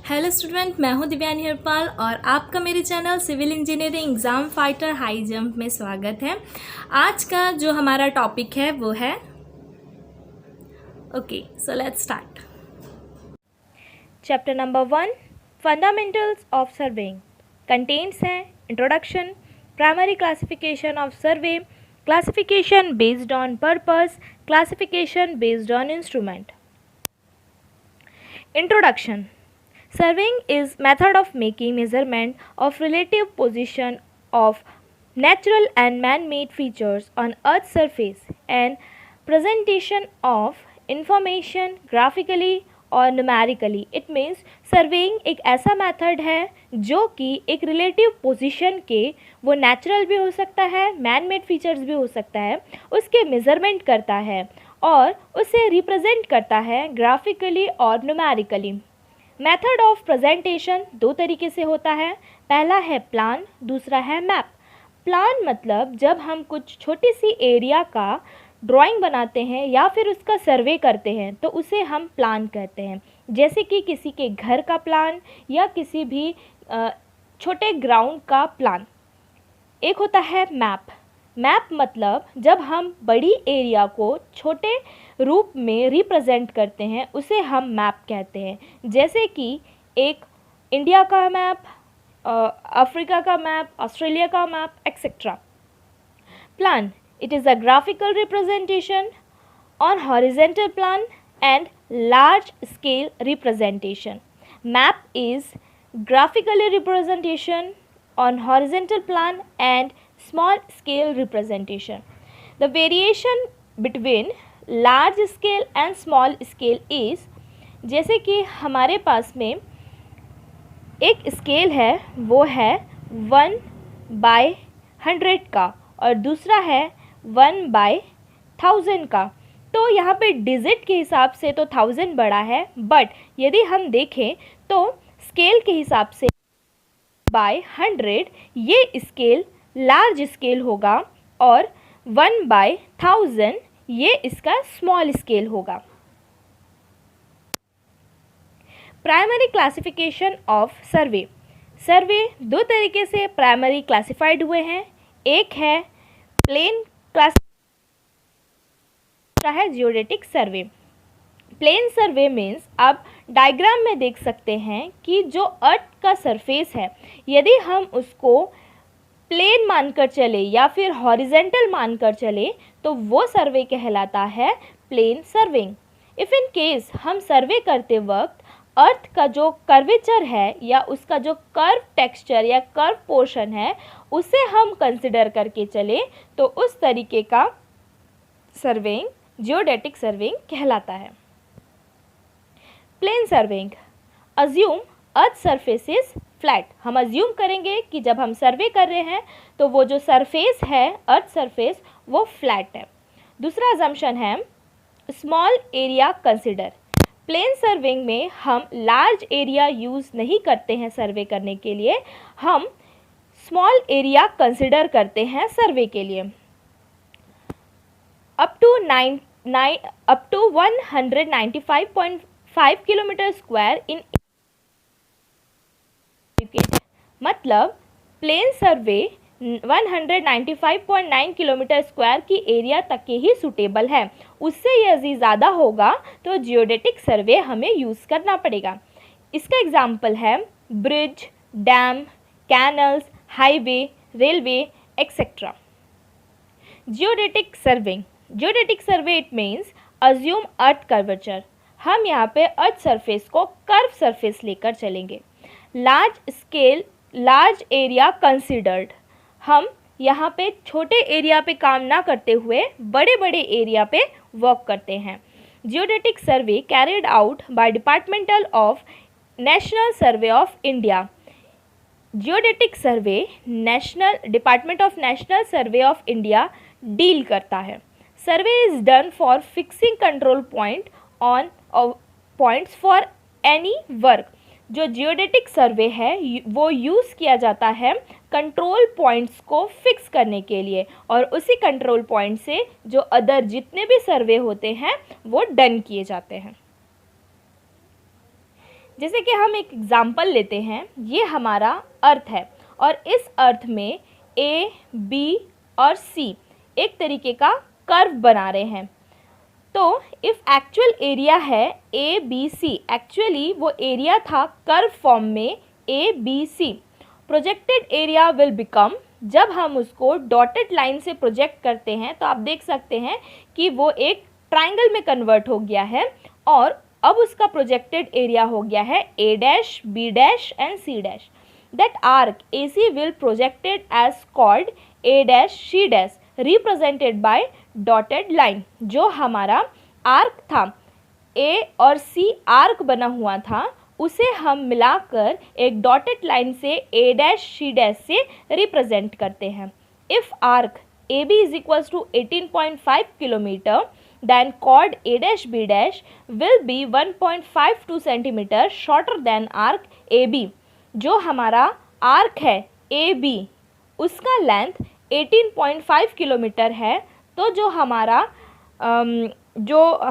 Hello student, मैं हूं दिव्यानी हरपाल और आपका मेरे channel civil engineering exam fighter high jump में स्वागत है। आज का जो हमारा टॉपिक है वो है so let's start. Chapter number 1 fundamentals of surveying contents है introduction, primary classification of survey, classification based on purpose, classification based on instrument. Introduction. Surveying is method of making measurement of relative position of natural and man-made features on Earth's surface and presentation of information graphically और numerically. It means surveying एक ऐसा method है जो कि एक relative position के, वो natural भी हो सकता है, man-made features भी हो सकता है, उसके measurement करता है और उसे represent करता है graphically और numerically. मेथड ऑफ प्रेजेंटेशन दो तरीके से होता है। पहला है प्लान, दूसरा है मैप। प्लान मतलब जब हम कुछ छोटी सी एरिया का ड्राइंग बनाते हैं या फिर उसका सर्वे करते हैं तो उसे हम प्लान कहते हैं। जैसे कि किसी के घर का प्लान या किसी भी छोटे ग्राउंड का प्लान। एक होता है मैप। मैप मतलब जब हम बड़ी एरिया को छोटे रूप में रिप्रेजेंट करते हैं उसे हम मैप कहते हैं। जैसे कि एक इंडिया का मैप, अफ्रीका का मैप, ऑस्ट्रेलिया का map, etcetera. Plan, it is a graphical representation on horizontal plan and large scale representation. Map is graphically representation on horizontal plan and small scale representation. The variation between large scale and small scale is, जैसे कि हमारे पास में एक scale है वो है 1/100 का और दूसरा है 1/1000 का। तो यहाँ पे डिजिट के हिसाब से तो 1000 बड़ा है, बट यदि हम देखें तो स्केल के हिसाब से बाय 100 ये स्केल लार्ज स्केल होगा और 1/1000 ये इसका स्मॉल स्केल होगा। Primary classification of survey. Survey दो तरीके से प्राइमरी क्लासिफाइड हुए हैं। एक है प्लेन क्लास, दूसरा है जियोडेटिक सर्वे। प्लेन सर्वे मीन्स आप डायग्राम में देख सकते हैं कि जो अर्थ का सरफेस है यदि हम उसको प्लेन मानकर चले या फिर हॉरिजेंटल मानकर चले तो वो सर्वे कहलाता है plane surveying. If in case हम सर्वे करते वक्त अर्थ का जो कर्वेचर है या उसका जो कर्व टेक्सचर या कर्व पोर्शन है उसे हम कंसिडर करके चले तो उस तरीके का सर्वेइंग जियोडेटिक सर्वेइंग कहलाता है। Plane surveying, assume earth surface is flat. हम अज्यूम करेंगे कि जब हम सर्वे कर रहे हैं तो वो जो सरफेस है अर्थ सरफेस वो फ्लैट है। दूसरा अजम्पशन है small area consider. Plane surveying में हम लार्ज एरिया यूज़ नहीं करते हैं सर्वे करने के लिए, हम स्मॉल एरिया कंसिडर करते हैं सर्वे के लिए। अप टू 195.5 किलोमीटर स्क्वायर इन मतलब प्लेन सर्वे 195.9 किलोमीटर स्क्वायर की एरिया तक के ही सूटेबल है। उससे यदि ज़्यादा होगा तो जियोडेटिक सर्वे हमें यूज़ करना पड़ेगा। इसका एग्जाम्पल है bridge, dam, canals, highway, railway etcetera. Geodetic survey, geodetic survey it means assume earth curvature. हम यहाँ पे अर्थ सरफेस को कर्व सरफेस लेकर चलेंगे। Large scale, large area considered, हम यहाँ पे छोटे एरिया पे काम ना करते हुए बड़े बड़े एरिया पे वर्क करते हैं। Geodetic survey carried out by departmental of national survey of India. Geodetic survey national department of national survey of India deal करता है। सर्वे is done for fixing control point on points for any work. जो geodetic सर्वे है वो use किया जाता है control points को fix करने के लिए और उसी कंट्रोल पॉइंट से जो अदर जितने भी सर्वे होते हैं वो डन किए जाते हैं। जैसे कि हम एक एग्ज़ाम्पल लेते हैं, ये हमारा अर्थ है और इस अर्थ में ए, बी और सी एक तरीके का कर्व बना रहे हैं। तो इफ़ एक्चुअल एरिया है ए बी सी, एक्चुअली वो एरिया था कर्व फॉर्म में A B C, projected area will become, जब हम उसको डॉटेड लाइन से प्रोजेक्ट करते हैं तो आप देख सकते हैं कि वो एक ट्राइंगल में कन्वर्ट हो गया है और अब उसका प्रोजेक्टेड एरिया हो गया है A dash, B dash and C dash. That arc A C will projected as called A dash C dash represented by dotted line. जो हमारा आर्क था, ए और सी आर्क बना हुआ था, उसे हम मिलाकर एक डॉटेड लाइन से ए डैश सी डैश से रिप्रेजेंट करते हैं। If arc A B is equals to 18.5 kilometre, then chord A dash B dash will be 1.52 centimetre shorter than arc AB। जो हमारा आर्क है AB, उसका लेंथ 18.5 किलोमीटर है। तो जो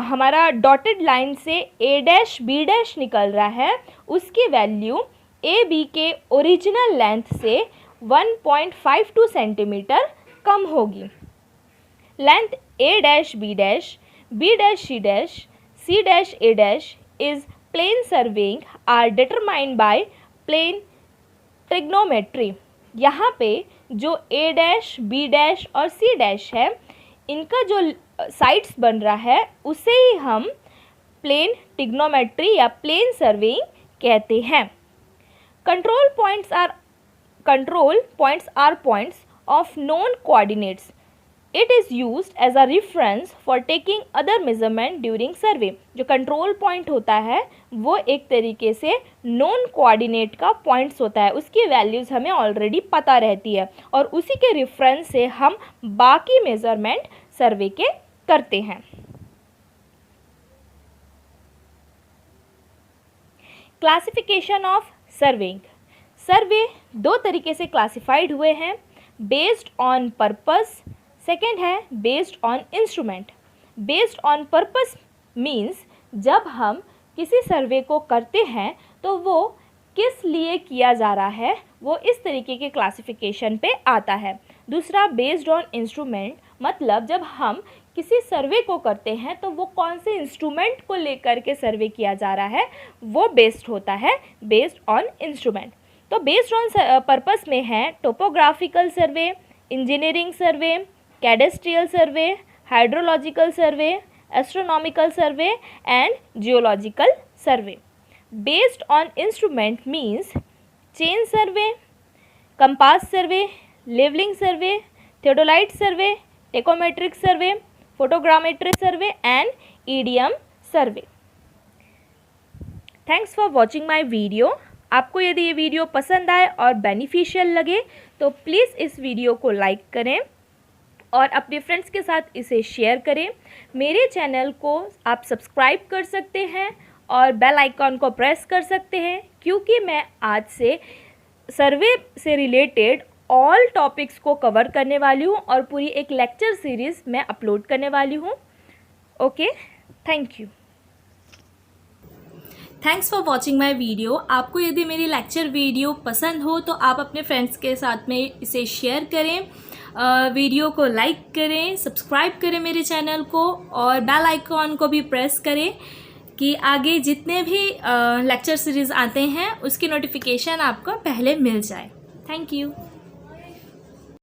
हमारा डॉटेड लाइन से A डैश B डैश निकल रहा है, उसकी वैल्यू AB के ओरिजिनल लेंथ से 1.52 सेंटीमीटर कम होगी। Length A dash B dash, B dash C dash, C dash A dash is plane surveying are determined by plane trigonometry। यहाँ पे जो A dash, B dash और C dash है, इनका जो साइड्स बन रहा है उसे ही हम प्लेन ट्रिग्नोमेट्री या प्लेन सर्वेइंग कहते हैं। Control points are points of known coordinates. It is used as a reference for taking other measurement during survey। जो कंट्रोल पॉइंट होता है वो एक तरीके से नॉन कोऑर्डिनेट का पॉइंट्स होता है, उसकी वैल्यूज़ हमें ऑलरेडी पता रहती है और उसी के रेफरेंस से हम बाकी मेजरमेंट सर्वे के करते हैं। Classification of surveying. सर्वे दो तरीके से क्लासिफाइड हुए हैं, बेस्ड ऑन पर्पस, सेकेंड है based on instrument. Based on purpose means जब हम किसी सर्वे को करते हैं तो वो किस लिए किया जा रहा है, वो इस तरीके के क्लासिफिकेशन पे आता है। दूसरा बेस्ड ऑन इंस्ट्रूमेंट, मतलब जब हम किसी सर्वे को करते हैं तो वो कौन से इंस्ट्रूमेंट को लेकर के सर्वे किया जा रहा है, वो बेस्ड होता है बेस्ड ऑन इंस्ट्रूमेंट। तो बेस्ड ऑन पर्पस में है topographical survey, engineering survey, cadastral survey, hydrological survey, astronomical survey and geological survey. Based on instrument means chain survey, compass survey, levelling survey, theodolite survey, tacheometric survey, photogrammetric survey and EDM survey. Thanks for watching my video. आपको यदि ये video पसंद आए और beneficial लगे तो please इस video को लाइक करें और अपने फ्रेंड्स के साथ इसे शेयर करें। मेरे चैनल को आप सब्सक्राइब कर सकते हैं और बेल आइकॉन को प्रेस कर सकते हैं, क्योंकि मैं आज से सर्वे से रिलेटेड ऑल टॉपिक्स को कवर करने वाली हूँ और पूरी एक लेक्चर सीरीज़ मैं अपलोड करने वाली हूँ। Okay, thank you. Thanks for watching my video. आपको यदि मेरी लेक्चर वीडियो पसंद हो तो आप अपने फ्रेंड्स के साथ में इसे शेयर करें, वीडियो को लाइक करें, सब्सक्राइब करें मेरे चैनल को और बेल आइकॉन को भी प्रेस करें कि आगे जितने भी लेक्चर सीरीज़ आते हैं उसकी नोटिफिकेशन आपको पहले मिल जाए। Thank you.